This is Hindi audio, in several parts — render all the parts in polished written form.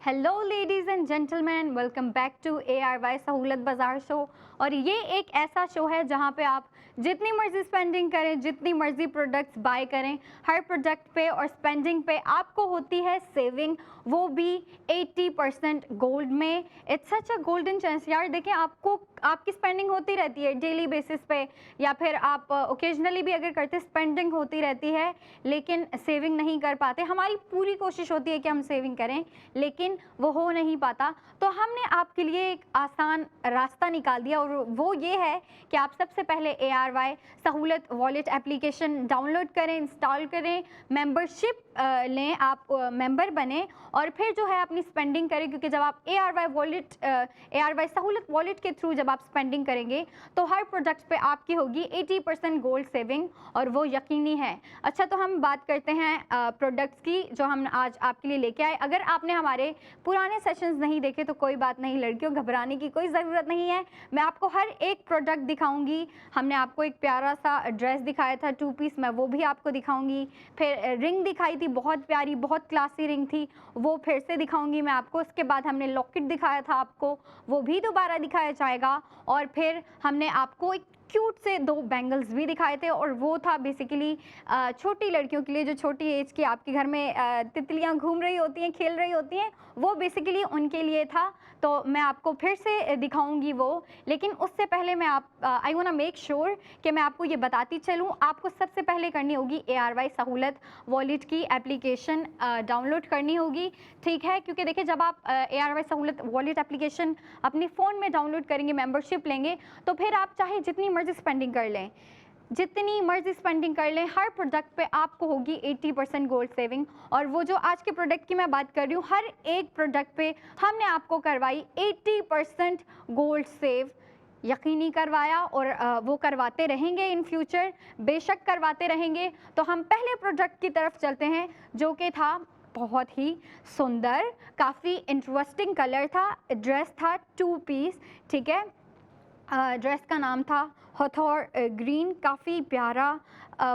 Hello ladies and gentleman, welcome back to ARY Sahulat बाज़ार शो। और ये एक ऐसा शो है जहाँ पे आप जितनी मर्ज़ी स्पेंडिंग करें, जितनी मर्ज़ी प्रोडक्ट्स बाय करें, हर प्रोडक्ट पे और स्पेंडिंग पे आपको होती है सेविंग, वो भी 80% गोल्ड में। It's such a golden chance यार। देखें, आपको आपकी स्पेंडिंग होती रहती है डेली बेसिस पे, या फिर आप ओकेजनली भी अगर करते, स्पेंडिंग होती रहती है लेकिन सेविंग नहीं कर पाते। हमारी पूरी कोशिश होती है कि हम सेविंग करें लेकिन वो हो नहीं पाता। तो हमने आपके लिए एक आसान रास्ता निकाल दिया और वो ये है कि आप सबसे पहले ARY सहूलत वॉलेट एप्लीकेशन डाउनलोड करें, इंस्टॉल करें, मेंबरशिप लें, आप मेंबर बने और फिर जो है अपनी स्पेंडिंग करें। क्योंकि जब आप ARY सहूलत वॉलेट के थ्रू जब आप स्पेंडिंग करेंगे तो हर प्रोडक्ट पे आपकी होगी 80% गोल्ड सेविंग, और वो यकीनी है। अच्छा, तो हम बात करते हैं प्रोडक्ट्स की जो हम आज आपके लिए लेके आए। अगर आपने हमारे पुराने सेशंस नहीं देखे तो कोई बात नहीं, लड़कियों घबराने की कोई ज़रूरत नहीं है। मैं आपको हर एक प्रोडक्ट दिखाऊंगी। हमने आपको एक प्यारा सा ड्रेस दिखाया था 2 पीस, मैं वो भी आपको दिखाऊंगी। फिर रिंग दिखाई थी, बहुत प्यारी, बहुत क्लासी रिंग थी, वो फिर से दिखाऊंगी मैं आपको। उसके बाद हमने लॉकेट दिखाया था आपको, वो भी दोबारा दिखाया जाएगा। और फिर हमने आपको एक क्यूट से 2 बैंगल्स भी दिखाए थे, और वो था बेसिकली छोटी लड़कियों के लिए, जो छोटी एज की आपके घर में तितलियां घूम रही होती हैं, खेल रही होती हैं, वो बेसिकली उनके लिए था। तो मैं आपको फिर से दिखाऊंगी वो। लेकिन उससे पहले मैं आई वांट मेक श्योर कि मैं आपको ये बताती चलूँ, आपको सबसे पहले करनी होगी ARY सहूलत वॉलेट की एप्लीकेशन डाउनलोड करनी होगी, ठीक है। क्योंकि देखिए, जब आप ARY सहूलत वॉलेट एप्लीकेशन अपने फ़ोन में डाउनलोड करेंगे, मेंबरशिप लेंगे, तो फिर आप चाहे जितनी मर्ज़ी स्पेंडिंग कर लें, जितनी मर्जी स्पेंडिंग कर लें, हर प्रोडक्ट पे आपको होगी 80% गोल्ड सेविंग। और वो जो आज के प्रोडक्ट की मैं बात कर रही हूँ, हर एक प्रोडक्ट पे हमने आपको करवाई 80% गोल्ड सेव, यकीनी करवाया। और वो करवाते रहेंगे इन फ्यूचर, बेशक करवाते रहेंगे। तो हम पहले प्रोडक्ट की तरफ चलते हैं, जो कि था बहुत ही सुंदर, काफ़ी इंटरेस्टिंग कलर था, ड्रेस था 2 पीस, ठीक है। ड्रेस का नाम था हथौर ग्रीन, काफ़ी प्यारा।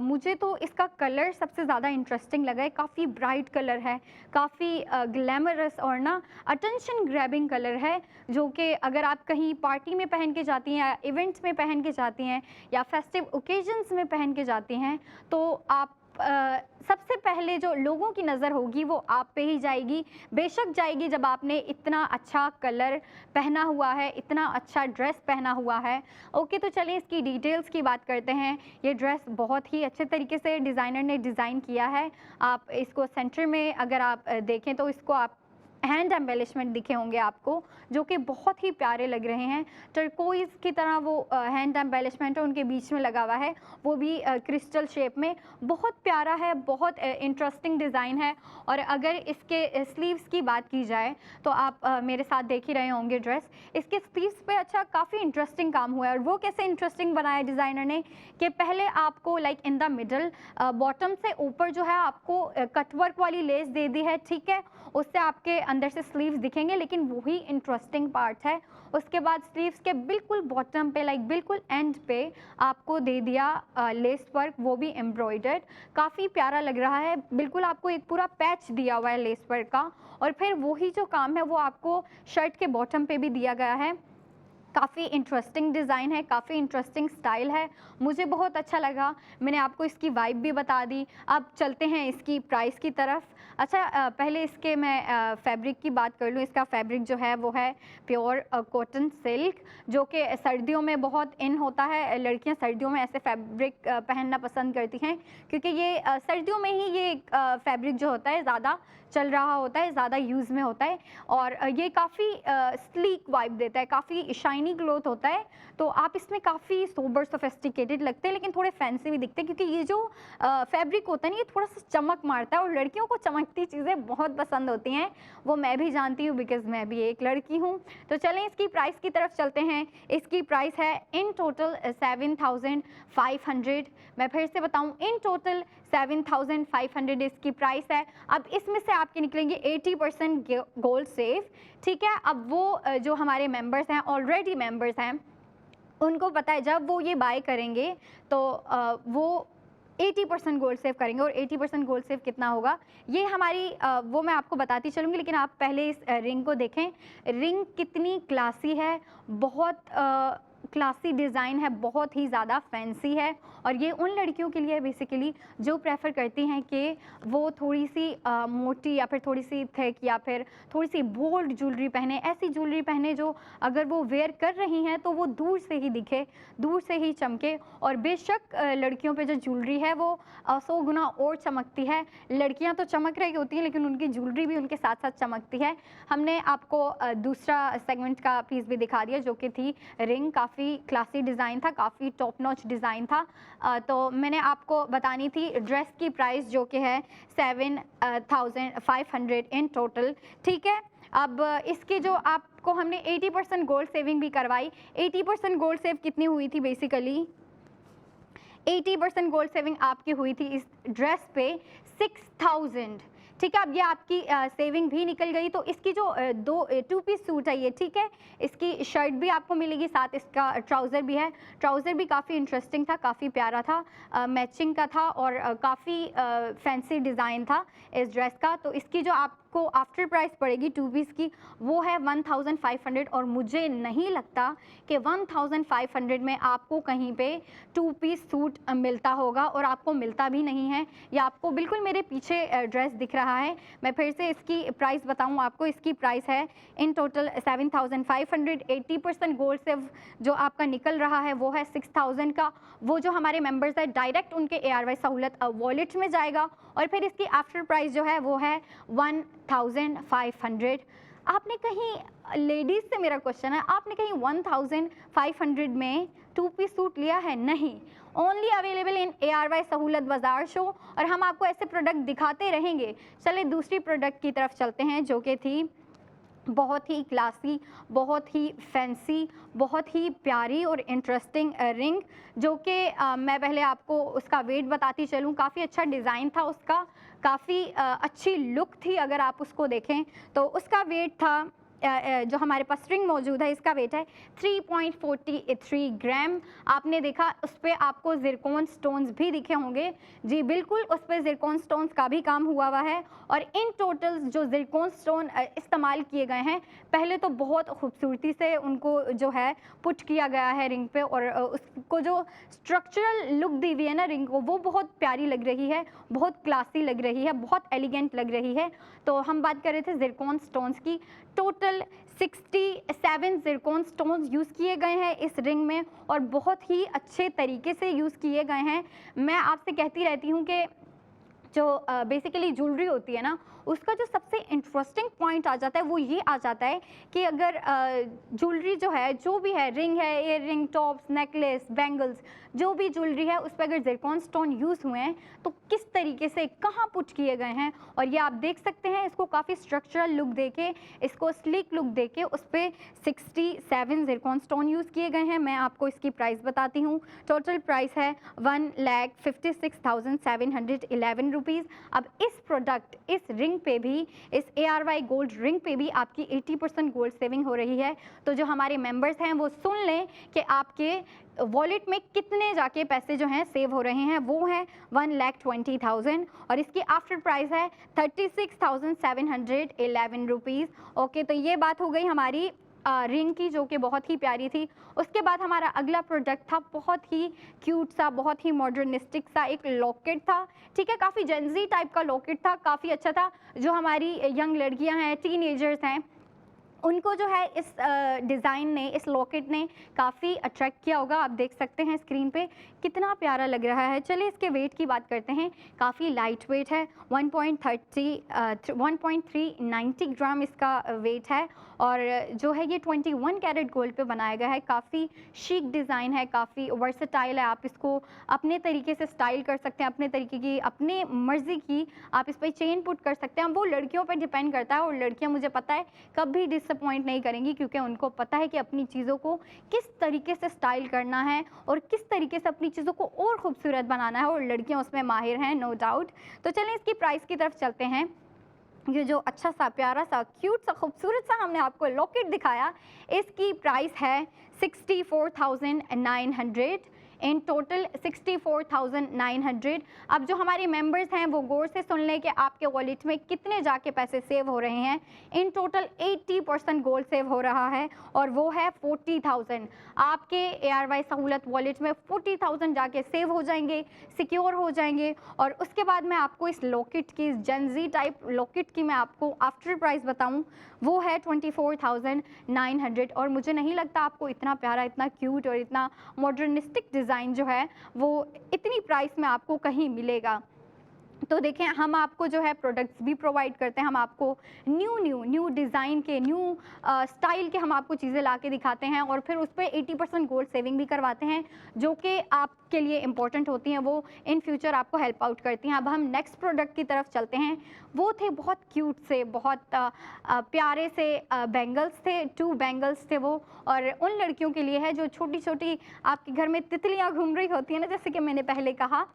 मुझे तो इसका कलर सबसे ज़्यादा इंटरेस्टिंग लगा है। काफ़ी ब्राइट कलर है, काफ़ी ग्लैमरस और ना अटेंशन ग्रैबिंग कलर है, जो कि अगर आप कहीं पार्टी में पहन के जाती हैं, या इवेंट्स में पहन के जाती हैं, या फेस्टिव ओकेजन्स में पहन के जाती हैं, तो आप सबसे पहले जो लोगों की नज़र होगी वो आप पे ही जाएगी। बेशक जाएगी जब आपने इतना अच्छा कलर पहना हुआ है, इतना अच्छा ड्रेस पहना हुआ है। ओके, तो चलिए इसकी डिटेल्स की बात करते हैं। ये ड्रेस बहुत ही अच्छे तरीके से डिज़ाइनर ने डिज़ाइन किया है। आप इसको सेंटर में अगर आप देखें तो इसको आप हैंड एम्बेलिशमेंट दिखे होंगे आपको, जो कि बहुत ही प्यारे लग रहे हैं। टर्कोइज़ की तरह वो हैंड एम्बेलिशमेंट है, उनके बीच में लगा हुआ है, वो भी क्रिस्टल शेप में, बहुत प्यारा है, बहुत इंटरेस्टिंग डिज़ाइन है। और अगर इसके स्लीव्स की बात की जाए तो आप मेरे साथ देख ही रहे होंगे ड्रेस, इसके स्लीव्स पे अच्छा काफ़ी इंटरेस्टिंग काम हुआ है। और वो कैसे इंटरेस्टिंग बनाया डिज़ाइनर ने कि पहले आपको like in the middle, bottom से ऊपर जो है आपको कटवर्क वाली लेस दे दी है, ठीक है। उससे आपके अंदर से स्लीव्स दिखेंगे, लेकिन वही इंटरेस्टिंग पार्ट है। उसके बाद स्लीव्स के बिल्कुल बॉटम पे, लाइक बिल्कुल एंड पे, आपको दे दिया लेस वर्क, वो भी एम्ब्रॉयडर्ड, काफ़ी प्यारा लग रहा है। बिल्कुल आपको एक पूरा पैच दिया हुआ है लेस वर्क का। और फिर वही जो काम है वो आपको शर्ट के बॉटम पे भी दिया गया है। काफ़ी इंटरेस्टिंग डिज़ाइन है, काफ़ी इंटरेस्टिंग स्टाइल है, मुझे बहुत अच्छा लगा। मैंने आपको इसकी वाइब भी बता दी। अब चलते हैं इसकी प्राइस की तरफ। अच्छा, पहले इसके मैं फैब्रिक की बात कर लूँ। इसका फैब्रिक जो है वो है प्योर कॉटन सिल्क, जो कि सर्दियों में बहुत इन होता है। लड़कियां सर्दियों में ऐसे फैब्रिक पहनना पसंद करती हैं, क्योंकि ये सर्दियों में ही ये फैब्रिक जो होता है ज़्यादा चल रहा होता है, ज़्यादा यूज़ में होता है। और ये काफ़ी स्लीक वाइब देता है, काफ़ी शाइनी क्लॉथ होता है। तो आप इसमें काफ़ी सोबर सोफिस्टिकेटेड लगते हैं, लेकिन थोड़े फैंसी भी दिखते हैं, क्योंकि ये जो फैब्रिक होता है ना, ये थोड़ा सा चमक मारता है, और लड़कियों को चमकती चीज़ें बहुत पसंद होती हैं। वो मैं भी जानती हूँ, बिकॉज़ मैं भी एक लड़की हूँ। तो चलें इसकी प्राइस की तरफ चलते हैं। इसकी प्राइस है इन टोटल 7500। मैं फिर से बताऊँ, इन टोटल 7500 इसकी प्राइस है। अब इसमें से आपके निकलेंगे 80% गोल्ड सेफ, ठीक है। अब वो जो हमारे मेंबर्स हैं, ऑलरेडी मेंबर्स हैं, उनको पता है जब वो ये बाय करेंगे तो वो 80% गोल्ड सेव करेंगे। और 80% गोल्ड सेव कितना होगा ये हमारी वो मैं आपको बताती चलूँगी, लेकिन आप पहले इस रिंग को देखें। रिंग कितनी क्लासी है, बहुत क्लासी डिज़ाइन है, बहुत ही ज़्यादा फैंसी है। और ये उन लड़कियों के लिए बेसिकली जो प्रेफर करती हैं कि वो थोड़ी सी मोटी या फिर थोड़ी सी थिक या फिर थोड़ी सी बोल्ड ज्वेलरी पहने, ऐसी ज्वेलरी पहने जो अगर वो वेयर कर रही हैं तो वो दूर से ही दिखे, दूर से ही चमके। और बेशक लड़कियों पे जो ज्वेलरी है वो 100 गुना और चमकती है। लड़कियां तो चमक रही होती हैं लेकिन उनकी ज्वेलरी भी उनके साथ साथ चमकती है। हमने आपको दूसरा सेगमेंट का पीस भी दिखा दिया जो कि थी रिंग। काफ़ी क्लासी डिज़ाइन था, काफ़ी टॉप नॉच डिज़ाइन था। तो मैंने आपको बतानी थी ड्रेस की प्राइस जो कि है 7,500 इन टोटल, ठीक है। अब इसकी जो आपको हमने 80% गोल्ड सेविंग भी करवाई। 80% गोल्ड सेव कितनी हुई थी बेसिकली? 80% गोल्ड सेविंग आपकी हुई थी इस ड्रेस पे 6,000, ठीक है। अब ये आपकी सेविंग भी निकल गई। तो इसकी जो टू पीस सूट है ये, ठीक है, इसकी शर्ट भी आपको मिलेगी, साथ इसका ट्राउज़र भी है। ट्राउज़र भी काफ़ी इंटरेस्टिंग था, काफ़ी प्यारा था, मैचिंग का था और काफ़ी फैंसी डिज़ाइन था इस ड्रेस का। तो इसकी जो आपको आफ्टर प्राइस पड़ेगी टू पीस की वो है 1,500। और मुझे नहीं लगता कि 1,500 में आपको कहीं पे टू पीस सूट मिलता होगा, और आपको मिलता भी नहीं है। ये आपको बिल्कुल मेरे पीछे ड्रेस दिख रहा है। मैं फिर से इसकी प्राइस बताऊं आपको, इसकी प्राइस है इन टोटल 7,500। 80% गोल्ड सेव जो आपका निकल रहा है वो है 6,000 का। वो जो हमारे मेंबर्स है डायरेक्ट उनके ARY सहूलत वॉलेट में जाएगा। और फिर इसकी आफ्टर प्राइस जो है वो है 1,500। आपने कहीं, लेडीज़ से मेरा क्वेश्चन है, आपने कहीं 1,500 में टू पीस सूट लिया है? नहीं। Only available in ARY Sahulat बाज़ार शो। और हम आपको ऐसे प्रोडक्ट दिखाते रहेंगे। चले दूसरी प्रोडक्ट की तरफ चलते हैं जो कि थी बहुत ही क्लासी, बहुत ही फैंसी, बहुत ही प्यारी और इंटरेस्टिंग रिंग, जो कि मैं पहले आपको उसका वेट बताती चलूँ। काफ़ी अच्छा डिज़ाइन था उसका, काफ़ी अच्छी लुक थी। अगर आप उसको देखें तो उसका वेट था जो हमारे पास स्ट्रिंग मौजूद है इसका वेट है 3.43 ग्राम। आपने देखा उस पर आपको ज़िरकॉन स्टोन्स भी दिखे होंगे। जी बिल्कुल, उस पर ज़िरकॉन स्टोन्स का भी काम हुआ है। और इन टोटल जो ज़िरकॉन स्टोन इस्तेमाल किए गए हैं, पहले तो बहुत खूबसूरती से उनको जो है पुट किया गया है रिंग पे, और उसको जो स्ट्रक्चरल लुक दी हुई है ना रिंग को, वो बहुत प्यारी लग रही है, बहुत क्लासी लग रही है, बहुत एलिगेंट लग रही है। तो हम बात कर रहे थे ज़िरकॉन स्टोन्स की। टोटल 67 ज़िरकॉन स्टोन्स यूज़ किए गए हैं इस रिंग में, और बहुत ही अच्छे तरीके से यूज़ किए गए हैं। मैं आपसे कहती रहती हूँ कि जो बेसिकली ज्वेलरी होती है ना, उसका जो सबसे इंटरेस्टिंग पॉइंट आ जाता है वो ये आ जाता है कि अगर ज्वेलरी जो है, जो भी है, रिंग है, ear ring, tops, necklace, bangles, जो भी ज्वेलरी है उस पर अगर ज़िरकॉन स्टोन यूज़ हुए हैं तो किस तरीके से कहाँ पुट किए गए हैं। और ये आप देख सकते हैं, इसको काफ़ी स्ट्रक्चरल लुक देके, इसको स्लीक लुक देके उस पर 67 ज़िरकॉन स्टोन यूज़ किए गए हैं। मैं आपको इसकी प्राइस बताती हूँ। टोटल प्राइस है 1,56,711 रुपीज़। अब इस प्रोडक्ट, इस रिंग पे भी, इस ARY गोल्ड रिंग पे भी आपकी 80% गोल्ड सेविंग हो रही है। तो जो हमारे मेंबर्स हैं वो सुन लें कि आपके वॉलेट में कितने जाके पैसे जो हैं सेव हो रहे हैं। वो हैं 1,20,000 और इसकी आफ्टर प्राइस है 36,711 रुपीज़। ओके, तो ये बात हो गई हमारी रिंग की, जो कि बहुत ही प्यारी थी। उसके बाद हमारा अगला प्रोडक्ट था बहुत ही क्यूट सा, बहुत ही मॉडर्निस्टिक सा एक लॉकेट था। ठीक है, काफ़ी जेंजी टाइप का लॉकेट था, काफ़ी अच्छा था। जो हमारी यंग लड़कियां हैं, टीनेजर्स हैं, उनको जो है इस डिज़ाइन ने, इस लॉकेट ने काफ़ी अट्रैक्ट किया होगा। आप देख सकते हैं स्क्रीन पे कितना प्यारा लग रहा है। चलिए इसके वेट की बात करते हैं। काफ़ी लाइट वेट है, 1.390 ग्राम इसका वेट है। और जो है ये 21 कैरेट गोल्ड पे बनाया गया है। काफ़ी शीक डिज़ाइन है, काफ़ी वर्सेटाइल है। आप इसको अपने तरीके से स्टाइल कर सकते हैं, अपने तरीके की, अपने मर्ज़ी की आप इस पर चेन पुट कर सकते हैं। वो लड़कियों पर डिपेंड करता है, और लड़कियाँ मुझे पता है कभी डिसअपॉइंट नहीं करेंगी, क्योंकि उनको पता है कि अपनी चीज़ों को किस तरीके से स्टाइल करना है और किस तरीके से अपनी चीज़ों को और खूबसूरत बनाना है, और लड़कियाँ उसमें माहिर हैं, नो डाउट। तो चलें इसकी प्राइस की तरफ चलते हैं। ये जो अच्छा सा, प्यारा सा, क्यूट सा, खूबसूरत सा हमने आपको लॉकेट दिखाया, इसकी प्राइस है 64,900 इन टोटल 64,900। अब जो हमारे मेंबर्स हैं वो गौर से सुन लें कि आपके वॉलेट में कितने जाके पैसे सेव हो रहे हैं। इन टोटल 80% गोल्ड सेव हो रहा है और वो है 40,000। आपके ARY सहूलत वॉलेट में 40,000 जाके सेव हो जाएंगे, सिक्योर हो जाएंगे। और उसके बाद मैं आपको इस लॉकेट की, इस जेनजी टाइप लॉकेट की मैं आपको आफ्टर प्राइस बताऊं, वो है 24,900। और मुझे नहीं लगता आपको इतना प्यारा, इतना क्यूट और इतना मॉडर्निस्टिक डिज़ाइन जो है वो इतनी प्राइस में आपको कहीं मिलेगा। तो देखें, हम आपको जो है प्रोडक्ट्स भी प्रोवाइड करते हैं, हम आपको न्यू डिज़ाइन के, न्यू स्टाइल के हम आपको चीज़ें ला के दिखाते हैं और फिर उस पर 80% गोल्ड सेविंग भी करवाते हैं, जो कि आपके लिए इम्पॉर्टेंट होती हैं, वो इन फ्यूचर आपको हेल्प आउट करती हैं। अब हम नेक्स्ट प्रोडक्ट की तरफ चलते हैं। वो थे बहुत क्यूट से, बहुत प्यारे से बैंगल्स थे, 2 बैंगल्स थे वो, और उन लड़कियों के लिए है जो छोटी छोटी आपके घर में तितलियाँ घूम रही होती हैं ना, जैसे कि मैंने पहले कहा।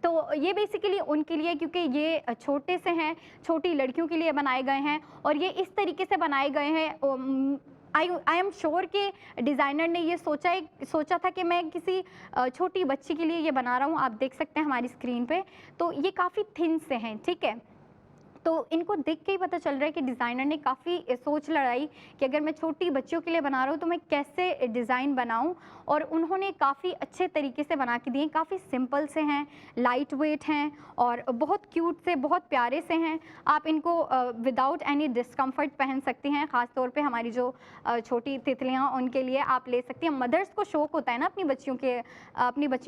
तो ये बेसिकली उनके लिए, क्योंकि ये छोटे से हैं, छोटी लड़कियों के लिए बनाए गए हैं और ये इस तरीके से बनाए गए हैं। आई एम श्योर कि डिज़ाइनर ने ये सोचा था कि मैं किसी छोटी बच्ची के लिए ये बना रहा हूँ। आप देख सकते हैं हमारी स्क्रीन पे, तो ये काफ़ी थिन से हैं, ठीक है। तो इनको देख के ही पता चल रहा है कि डिज़ाइनर ने काफ़ी सोच लड़ाई कि अगर मैं छोटी बच्चियों के लिए बना रहा हूँ तो मैं कैसे डिज़ाइन बनाऊँ, और उन्होंने काफ़ी अच्छे तरीके से बना के दिए। काफ़ी सिंपल से हैं, लाइट वेट हैं और बहुत क्यूट से, बहुत प्यारे से हैं। आप इनको विदाउट एनी डिस्कम्फर्ट पहन सकती हैं। ख़ास तौर पे हमारी जो छोटी तितलियाँ, उनके लिए आप ले सकती हैं। मदर्स को शौक़ होता है ना अपनी बच्चियों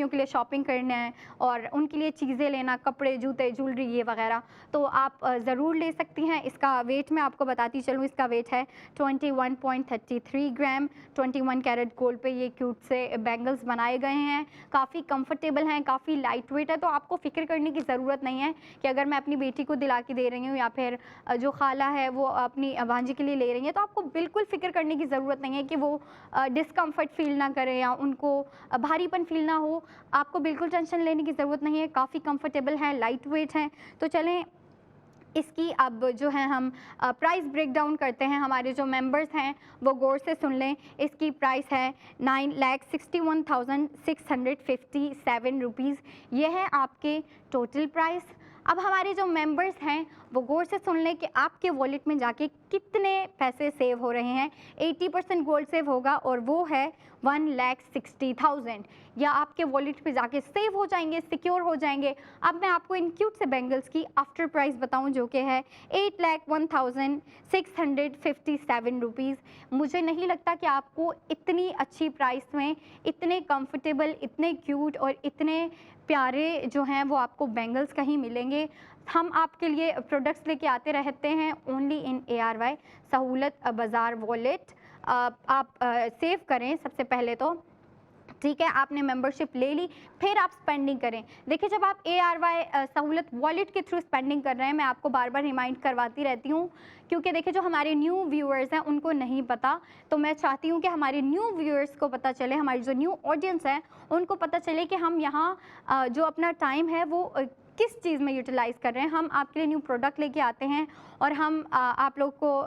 के लिए शॉपिंग करना है और उनके लिए चीज़ें लेना, कपड़े, जूते, ज्वेलरी, ये वगैरह, तो आप ज़रूर ले सकती हैं। इसका वेट मैं आपको बताती चलूँ, इसका वेट है 21.33 ग्राम। 21 कैरेट गोल्ड पे ये क्यूट से बैंगल्स बनाए गए हैं। काफ़ी कंफर्टेबल हैं, काफ़ी लाइट वेट है, तो आपको फ़िक्र करने की ज़रूरत नहीं है कि अगर मैं अपनी बेटी को दिला के दे रही हूँ या फिर जो खाला है वो अपनी भांजी के लिए ले रही है, तो आपको बिल्कुल फ़िक्र करने की ज़रूरत नहीं है कि वो डिस्कम्फर्ट फ़ील ना करें या उनको भारीपन फ़ील ना हो। आपको बिल्कुल टेंशन लेने की ज़रूरत नहीं है, काफ़ी कंफर्टेबल हैं, लाइट वेट हैं। तो चलें इसकी अब जो है हम प्राइस ब्रेक डाउन करते हैं। हमारे जो मेंबर्स हैं वो गौर से सुन लें। इसकी प्राइस है 9,61,657 रुपीज़। ये है आपके टोटल प्राइस। अब हमारे जो मेंबर्स हैं वो गौर से सुन लें कि आपके वॉलेट में जाके कितने पैसे सेव हो रहे हैं। 80% गोल्ड सेव होगा और वो है 1,60,000, या आपके वॉलेट पे जाके सेव हो जाएंगे, सिक्योर हो जाएंगे। अब मैं आपको इन क्यूट से बैंगल्स की आफ्टर प्राइस बताऊं, जो कि है 8,01,657 रुपीज़। मुझे नहीं लगता कि आपको इतनी अच्छी प्राइस में इतने कंफर्टेबल, इतने क्यूट और इतने प्यारे जो हैं वो आपको बैंगल्स कहीं मिलेंगे। हम आपके लिए प्रोडक्ट्स लेके आते रहते हैं ओनली इन ARY सहूलत बाज़ार वॉलेट। आप सेव करें सबसे पहले तो, ठीक है। आपने मेंबरशिप ले ली, फिर आप स्पेंडिंग करें। देखिए, जब आप ARY सहूलत वॉलेट के थ्रू स्पेंडिंग कर रहे हैं, मैं आपको बार बार रिमाइंड करवाती रहती हूँ, क्योंकि देखिए जो हमारे न्यू व्यूअर्स हैं उनको नहीं पता, तो मैं चाहती हूँ कि हमारे न्यू व्यूअर्स को पता चले, हमारी जो न्यू ऑडियंस है उनको पता चले कि हम यहाँ जो अपना टाइम है वो किस चीज़ में यूटिलाइज़ कर रहे हैं। हम आपके लिए न्यू प्रोडक्ट लेके आते हैं और हम आप लोग को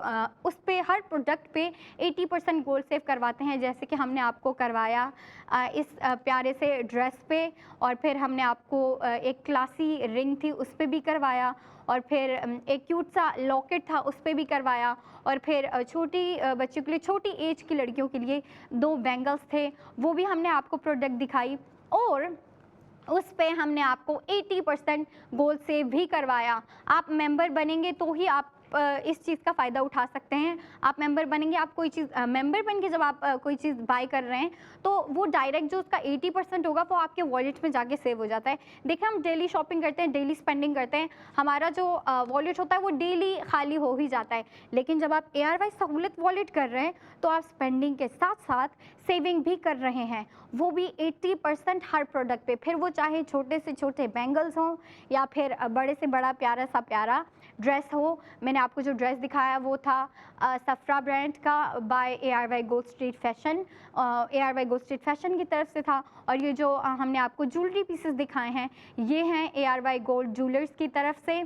उस पे, हर प्रोडक्ट पे 80% गोल्ड सेव करवाते हैं, जैसे कि हमने आपको करवाया इस प्यारे से ड्रेस पे, और फिर हमने आपको एक क्लासी रिंग थी उस पे भी करवाया, और फिर एक क्यूट सा लॉकेट था उस पे भी करवाया, और फिर छोटी बच्चियों के लिए, छोटी एज की लड़कियों के लिए 2 बैंगल्स थे, वो भी हमने आपको प्रोडक्ट दिखाई, और उस पे हमने आपको 80% गोल्ड सेव भी करवाया। आप मेंबर बनेंगे तो ही आप इस चीज़ का फ़ायदा उठा सकते हैं। आप मेंबर बनेंगे, आप कोई चीज़ मेंबर बन के जब आप कोई चीज़ बाय कर रहे हैं तो वो डायरेक्ट जो उसका 80% होगा वो आपके वॉलेट में जाके सेव हो जाता है। देखिए, हम डेली शॉपिंग करते हैं, डेली स्पेंडिंग करते हैं, हमारा जो वॉलेट होता है वो डेली खाली हो ही जाता है। लेकिन जब आप ARY सहूलत वॉलेट कर रहे हैं तो आप स्पेंडिंग के साथ साथ सेविंग भी कर रहे हैं, वो भी 80% हर प्रोडक्ट पे, फिर वो चाहे छोटे से छोटे बैंगल्स हों या फिर बड़े से बड़ा प्यारा सा प्यारा ड्रेस हो। मैंने आपको जो ड्रेस दिखाया वो था सफ्रा ब्रांड का by ARY gold street fashion, ARY gold street fashion की तरफ से था। और ये जो हमने आपको ज्वेलरी पीसेस दिखाए हैं ये हैं ARY गोल्ड ज्वेलर्स की तरफ से।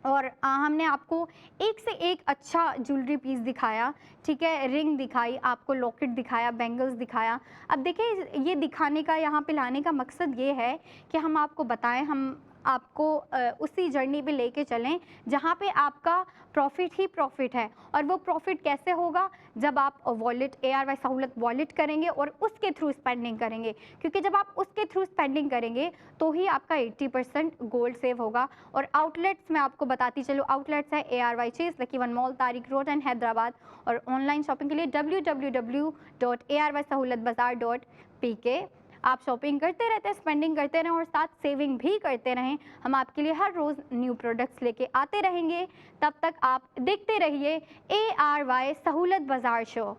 और हमने आपको एक से एक अच्छा ज्वेलरी पीस दिखाया, ठीक है, रिंग दिखाई, आपको लॉकेट दिखाया, बैंगल्स दिखाया। अब देखिए ये दिखाने का, यहाँ पे लाने का मकसद ये है कि हम आपको बताएं, हम आपको उसी जर्नी पे लेके चलें जहाँ पे आपका प्रॉफिट ही प्रॉफिट है। और वो प्रॉफिट कैसे होगा? जब आप वॉलेट, ARY सहूलत वॉलेट करेंगे और उसके थ्रू स्पेंडिंग करेंगे, क्योंकि जब आप उसके थ्रू स्पेंडिंग करेंगे तो ही आपका 80% गोल्ड सेव होगा। और आउटलेट्स मैं आपको बताती चलूँ, आउटलेट्स है ARY chase, lucky one mall, Tariq road and Hyderabad. और ऑनलाइन शॉपिंग के लिए www.arysahoulatbazaar.pk। आप शॉपिंग करते रहते हैं, स्पेंडिंग करते रहें और साथ सेविंग भी करते रहें। हम आपके लिए हर रोज़ न्यू प्रोडक्ट्स लेके आते रहेंगे। तब तक आप देखते रहिए ARY सहूलत बाज़ार शो।